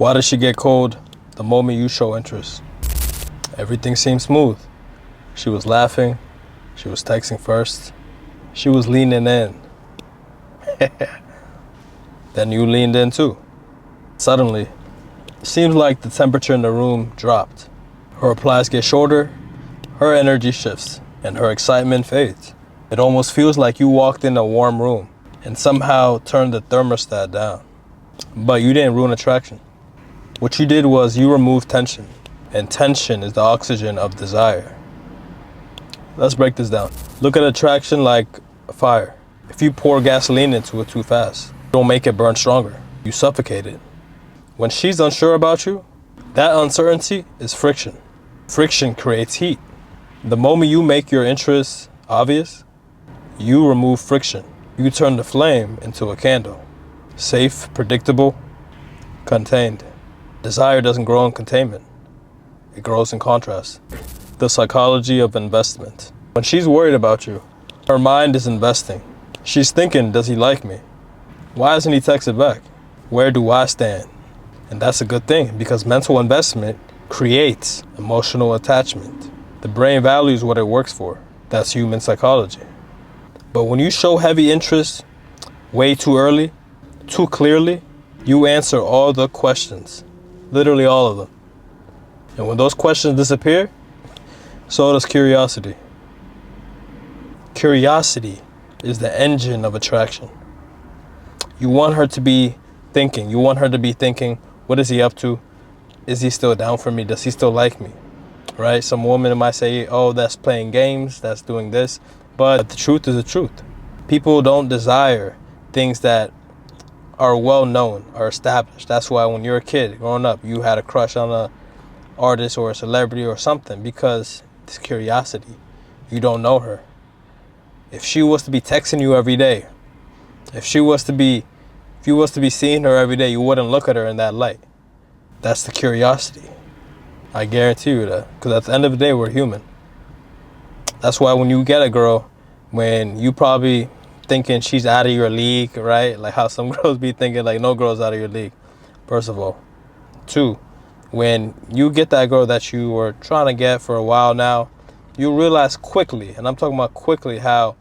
Why does she get cold the moment you show interest? Everything seems smooth. She was laughing. She was texting first. She was leaning in. Then you leaned in too. Suddenly, it seems like the temperature in the room dropped. Her replies get shorter, her energy shifts, and her excitement fades. It almost feels like you walked in a warm room and somehow turned the thermostat down. But you didn't ruin attraction. What you did was you removed tension, and tension is the oxygen of desire. Let's break this down. Look at attraction like a fire. If you pour gasoline into it too fast, you don't make it burn stronger. You suffocate it. When she's unsure about you, that uncertainty is friction. Friction creates heat. The moment you make your interests obvious, you remove friction. You turn the flame into a candle. Safe, predictable, contained. Desire doesn't grow in containment. It grows in contrast. The psychology of investment. When she's worried about you, her mind is investing. She's thinking, does he like me? Why hasn't he texted back? Where do I stand? And that's a good thing, because mental investment creates emotional attachment. The brain values what it works for. That's human psychology. But when you show heavy interest way too early, too clearly, you answer all the questions. Literally all of them. And when those questions disappear, so does curiosity. Curiosity is the engine of attraction. You want her to be thinking. You want her to be thinking, what is he up to? Is he still down for me? Does he still like me? Right? Some woman might say, oh, that's playing games, that's doing this. But the truth is the truth. People don't desire things that are well known or established. That's why when you're a kid growing up, you had a crush on a artist or a celebrity or something, because it's curiosity. You don't know her. If she was to be texting you every day, if you was to be seeing her every day, you wouldn't look at her in that light. That's the curiosity. I guarantee you that. Because at the end of the day, we're human. That's why when you get a girl, when you probably thinking she's out of your league, right? Like how some girls be thinking like no girl's out of your league, first of all. Two, when you get that girl that you were trying to get for a while now, you realize quickly, and I'm talking about quickly, how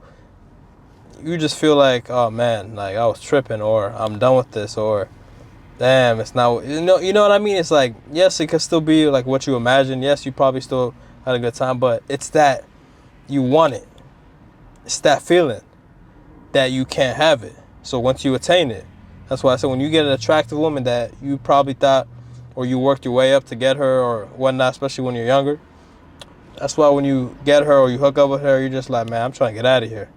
you just feel like, oh man, like I was tripping, or I'm done with this, or damn, it's not, you know what I mean? It's like, yes, it could still be like what you imagine. Yes, you probably still had a good time, but it's that you want it. It's that feeling that you can't have it. So once you attain it, that's why I said when you get an attractive woman that you probably thought, or you worked your way up to get her or whatnot, especially when you're younger, that's why when you get her or you hook up with her, you're just like, man, I'm trying to get out of here.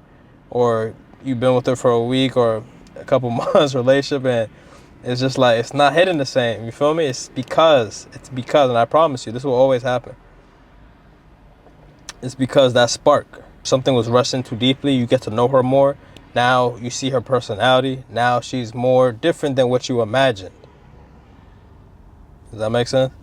Or you've been with her for a week or a couple months relationship, and it's just like, it's not hitting the same. You feel me? It's because, and I promise you, this will always happen. It's because that spark, something was rushed in too deeply. You get to know her more. Now you see her personality. Now she's more different than what you imagined. Does that make sense?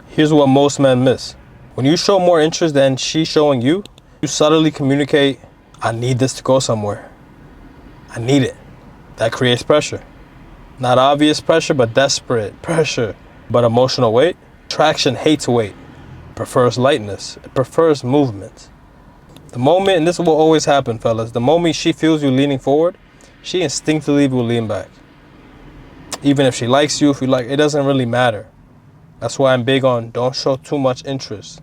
Here's what most men miss. When you show more interest than she's showing you, you subtly communicate, I need this to go somewhere. I need it. That creates pressure. Not obvious pressure, but desperate pressure. But emotional weight. Attraction hates weight. Prefers lightness. It prefers movement. The moment, and this will always happen, fellas, the moment she feels you leaning forward, she instinctively will lean back. Even if she likes you, if you like, it doesn't really matter. That's why I'm big on don't show too much interest.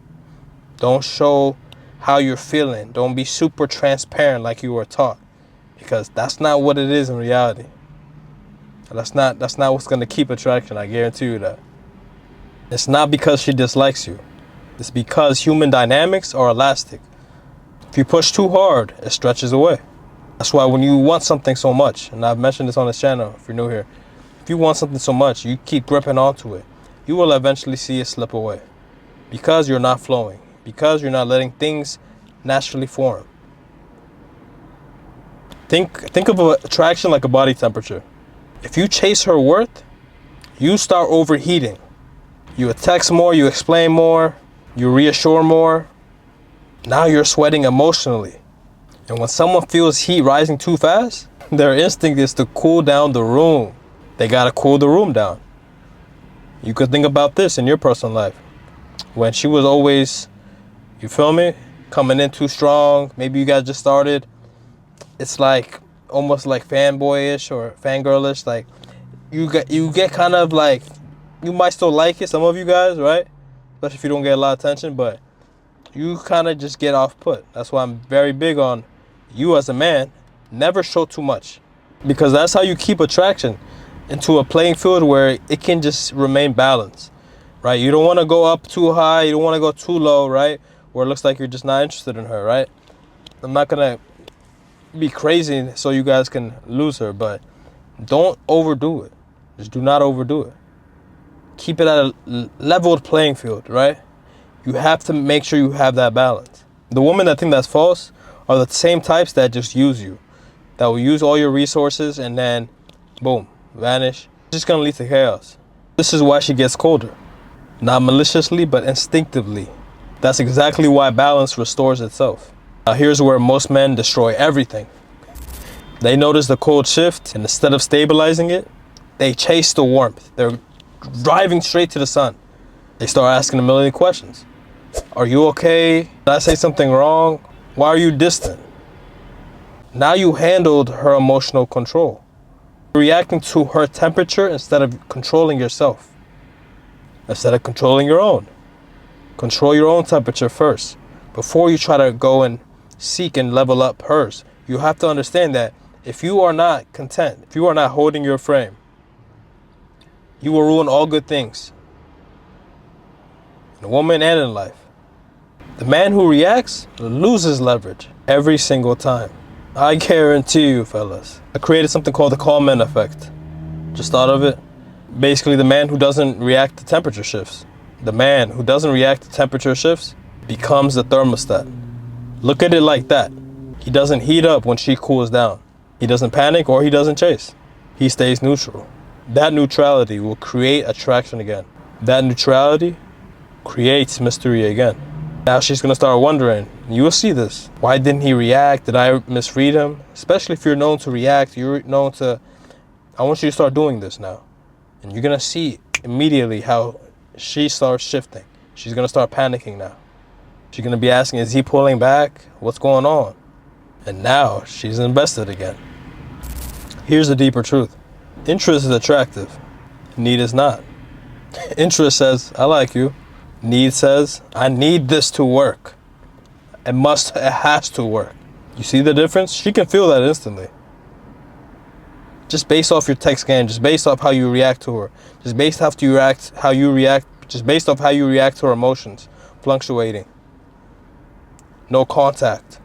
Don't show how you're feeling. Don't be super transparent like you were taught, because that's not what it is in reality. That's not what's going to keep attraction. I guarantee you that. It's not because she dislikes you. It's because human dynamics are elastic. If you push too hard, it stretches away. That's why when you want something so much, and I've mentioned this on this channel if you're new here, if you want something so much, you keep gripping onto it, you will eventually see it slip away. Because you're not flowing. Because you're not letting things naturally form. Think of attraction like a body temperature. If you chase her worth, you start overheating. You text more, you explain more, you reassure more. Now you're sweating emotionally. And when someone feels heat rising too fast, their instinct is to cool down the room. They gotta cool the room down. You could think about this in your personal life. When she was always, you feel me, coming in too strong, maybe you guys just started, it's like almost like fanboyish or fangirlish. Like you get kind of like, you might still like it, some of you guys, right? Especially if you don't get a lot of attention, but you kind of just get off put. That's why I'm very big on you as a man, never show too much, because that's how you keep attraction into a playing field where it can just remain balanced, right? You don't want to go up too high, you don't want to go too low, right? Where it looks like you're just not interested in her, right? I'm not gonna be crazy so you guys can lose her, but don't overdo it. Just do not overdo it. Keep it at a leveled playing field, right? You have to make sure you have that balance. The women that think that's false are the same types that just use you, that will use all your resources and then boom, vanish. It's just gonna lead to chaos. This is why she gets colder. Not maliciously, but instinctively. That's exactly why balance restores itself. Now here's where most men destroy everything. They notice the cold shift, and instead of stabilizing it, they chase the warmth. They're driving straight to the sun. They start asking a million questions. Are you okay? Did I say something wrong? Why are you distant? Now you handled her emotional control. You're reacting to her temperature instead of controlling yourself. Instead of controlling your own. Control your own temperature first before you try to go and seek and level up hers. You have to understand that if you are not content, if you are not holding your frame, you will ruin all good things. In a woman and in life. The man who reacts loses leverage every single time. I guarantee you, fellas. I created something called the call men effect. Just thought of it. Basically, the man who doesn't react to temperature shifts. The man who doesn't react to temperature shifts becomes the thermostat. Look at it like that. He doesn't heat up when she cools down. He doesn't panic or he doesn't chase. He stays neutral. That neutrality will create attraction again. That neutrality creates mystery again. Now she's gonna start wondering, you will see this. Why didn't he react? Did I misread him? Especially if you're known to react, you're known to, I want you to start doing this now. And you're gonna see immediately how she starts shifting. She's gonna start panicking now. She's gonna be asking, is he pulling back? What's going on? And now she's invested again. Here's the deeper truth. Interest is attractive. Need is not. Interest says, I like you. Need says, I need this to work. It has to work. You see the difference? She can feel that instantly. Just based off your text game, just based off how you react to her, just based off how you react to her emotions fluctuating. No contact.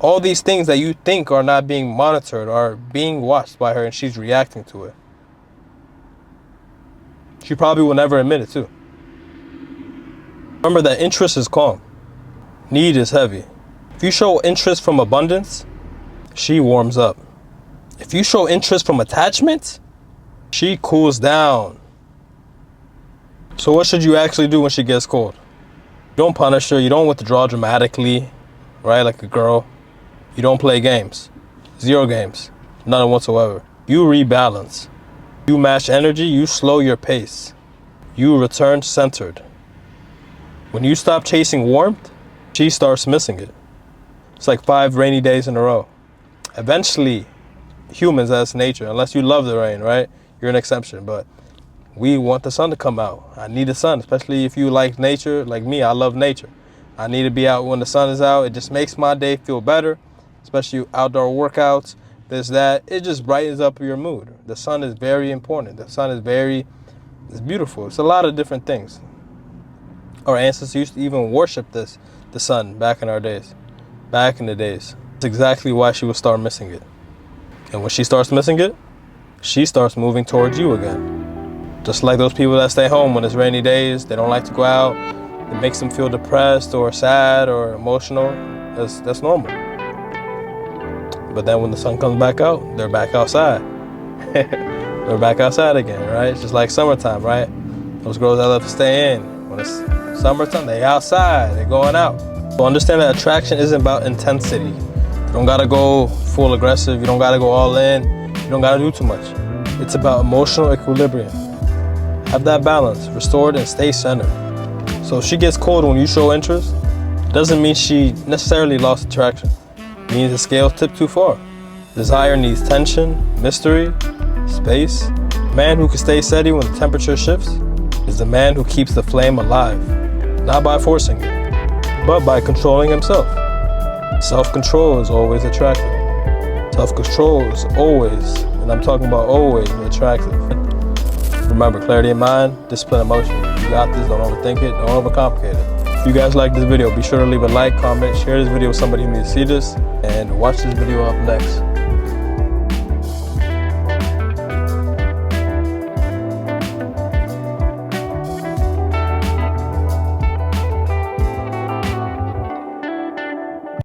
All these things that you think are not being monitored are being watched by her, and she's reacting to it. She probably will never admit it too. Remember that interest is calm. Need is heavy. If you show interest from abundance, she warms up. If you show interest from attachment, she cools down. So what should you actually do when she gets cold? You don't punish her. You don't withdraw dramatically, right? Like a girl. You don't play games. 0 games. None whatsoever. You rebalance. You match energy. You slow your pace. You return centered. When you stop chasing warmth, she starts missing it. It's like 5 rainy days in a row. Eventually, humans, as nature, unless you love the rain, right? You're an exception, but we want the sun to come out. I need the sun, especially if you like nature. Like me, I love nature. I need to be out when the sun is out. It just makes my day feel better, especially outdoor workouts, this, that. It just brightens up your mood. The sun is very important. The sun is it's beautiful. It's a lot of different things. Our ancestors used to even worship the sun back in our days. Back in the days. That's exactly why she will start missing it. And when she starts missing it, she starts moving towards you again. Just like those people that stay home when it's rainy days, they don't like to go out. It makes them feel depressed or sad or emotional. That's normal. But then when the sun comes back out, they're back outside. They're back outside again, right? It's just like summertime, right? Those girls that love to stay in. When it's summertime, they outside, they're going out. So understand that attraction isn't about intensity. You don't gotta go full aggressive, you don't gotta go all in, you don't gotta do too much. It's about emotional equilibrium. Have that balance restored and stay centered. So if she gets cold when you show interest, doesn't mean she necessarily lost attraction. It means the scales tipped too far. Desire needs tension, mystery, space. A man who can stay steady when the temperature shifts is the man who keeps the flame alive, not by forcing it, but by controlling himself. Self-control is always attractive. Self-control is always, and I'm talking about always, attractive. Remember, clarity of mind, discipline, emotion. You got this, don't overthink it, don't overcomplicate it. If you guys like this video, be sure to leave a like, comment, share this video with somebody who needs to see this, and watch this video up next.